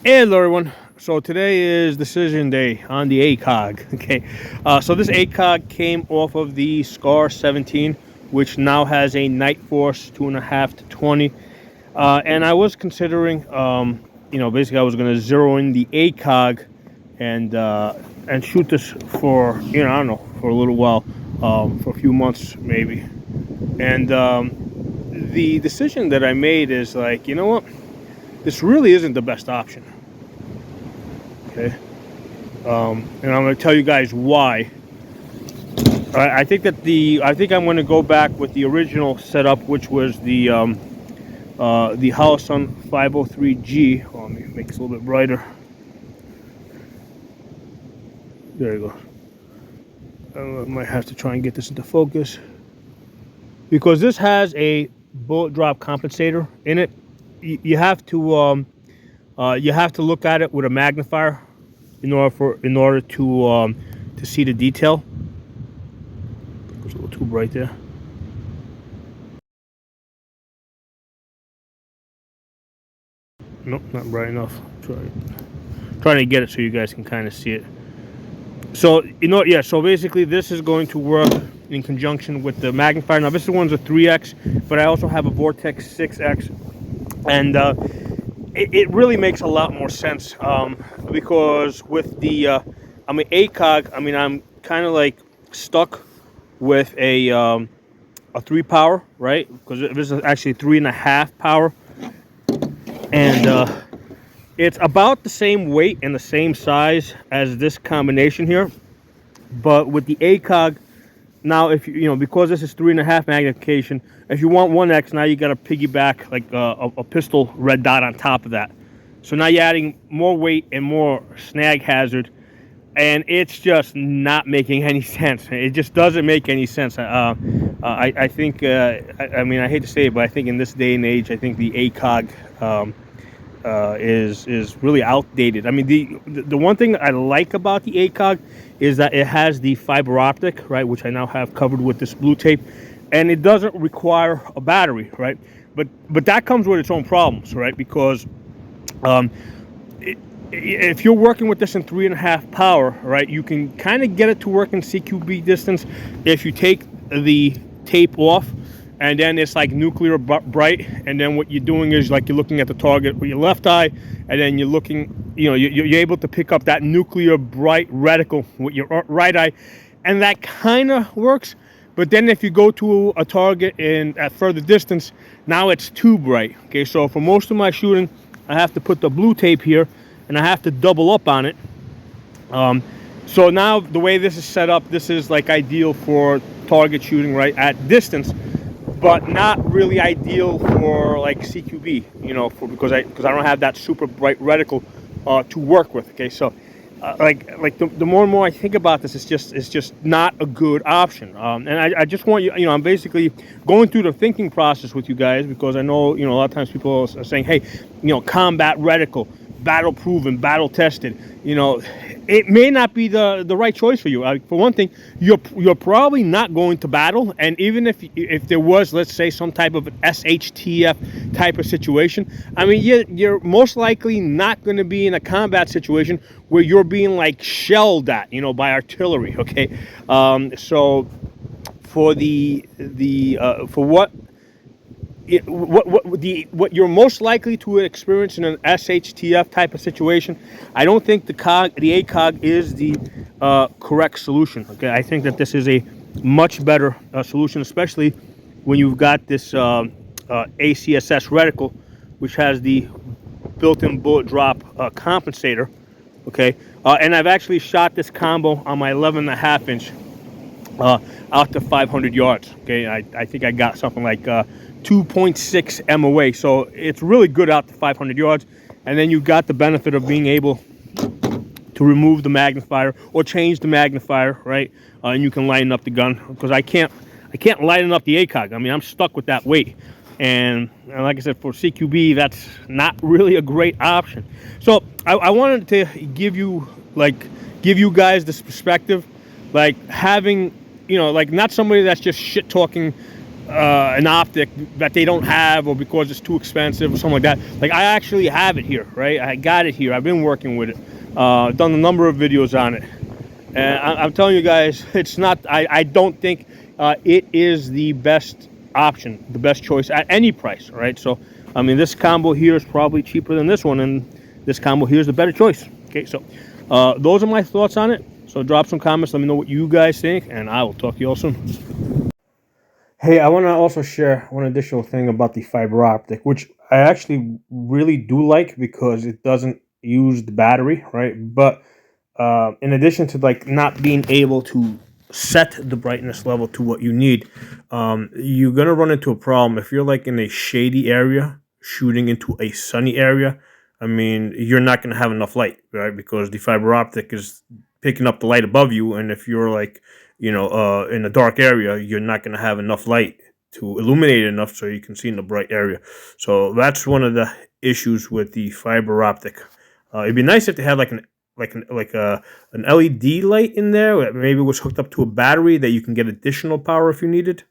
Hello everyone. So today is decision day on the ACOG. Okay, so this ACOG came off of the SCAR 17, which now has a night force 2.5 to 20. And I was considering, basically I was going to zero in the ACOG and shoot this for, I don't know, for a little while, for a few months maybe. And the decision that I made is like, you know what, this really isn't the best option. Okay, and I'm going to tell you guys why. I think I'm going to go back with the original setup, which was the Holosun 503G. Oh, let me make this a little bit brighter. There you go. I might have to try and get this into focus because this has a bullet drop compensator in it. You have to look at it with a magnifier in order to see the detail. It's a little too bright there. Nope, not bright enough. Trying to get it so you guys can kind of see it. So so basically this is going to work in conjunction with the magnifier. Now this one's a 3x, but I also have a Vortex 6x, and it really makes a lot more sense because with the ACOG, I'm kind of like stuck with a 3 power, right? Because this is actually 3.5 power, and it's about the same weight and the same size as this combination here. But with the ACOG, now if because this is 3.5 magnification, if you want 1x, now you got to piggyback like a pistol red dot on top of that. So now you're adding more weight and more snag hazard, and it's just not making any sense. It just doesn't make any sense. I think I hate to say it, but I think in this day and age, I think the ACOG is really outdated. I mean, the one thing I like about the ACOG is that it has the fiber optic, right, which I now have covered with this blue tape, and it doesn't require a battery, right? But that comes with its own problems, right? Because if you're working with this in 3.5 power, right, you can kind of get it to work in CQB distance if you take the tape off, and then it's like nuclear bright, and then what you're doing is like you're looking at the target with your left eye, and then you're looking, you're able to pick up that nuclear bright reticle with your right eye, and that kind of works. But then if you go to a target at further distance, now it's too bright. Okay, so for most of my shooting, I have to put the blue tape here, and I have to double up on it. So now the way this is set up, this is like ideal for target shooting, right, at distance, but not really ideal for like CQB, because I don't have that super bright reticle to work with. Okay, so the more and more I think about this, it's just not a good option. And I just want you, I'm basically going through the thinking process with you guys, because I know, a lot of times people are saying, hey, combat reticle, battle proven, battle tested, it may not be the right choice for you. For one thing, you're probably not going to battle, and even if there was, let's say, some type of SHTF type of situation, you're most likely not going to be in a combat situation where you're being like shelled at, by artillery. Okay, so for what you're most likely to experience in an SHTF type of situation, I don't think the ACOG is the correct solution. Okay, I think that this is a much better solution, especially when you've got this ACSS reticle, which has the built-in bullet drop compensator. Okay, and I've actually shot this combo on my 11.5 inch out to 500 yards. Okay, I think I got something like 2.6 MOA, so it's really good out to 500 yards. And then you got the benefit of being able to remove the magnifier or change the magnifier, right? And you can lighten up the gun, because I can't lighten up the ACOG. I'm stuck with that weight, and like I said, for CQB, that's not really a great option. So I wanted to give you guys this perspective, like having, not somebody that's just shit talking an optic that they don't have, or because it's too expensive or something like that. Like, I actually have it here, right? I got it here. I've been working with it. Done a number of videos on it. And I'm telling you guys, it's not, I don't think it is the best option, the best choice at any price, right? So, I mean, this combo here is probably cheaper than this one, and this combo here is the better choice. Okay, so those are my thoughts on it. So drop some comments, let me know what you guys think, and I will talk to you all soon. Hey, I want to also share one additional thing about the fiber optic, which I actually really do like because it doesn't use the battery, right? But in addition to like not being able to set the brightness level to what you need, you're gonna run into a problem if you're like in a shady area shooting into a sunny area. I mean, you're not gonna have enough light, right? Because the fiber optic is picking up the light above you, and if you're like, in a dark area, you're not gonna have enough light to illuminate it enough so you can see in the bright area. So that's one of the issues with the fiber optic. It'd be nice if they had like an LED light in there, maybe it was hooked up to a battery that you can get additional power if you needed.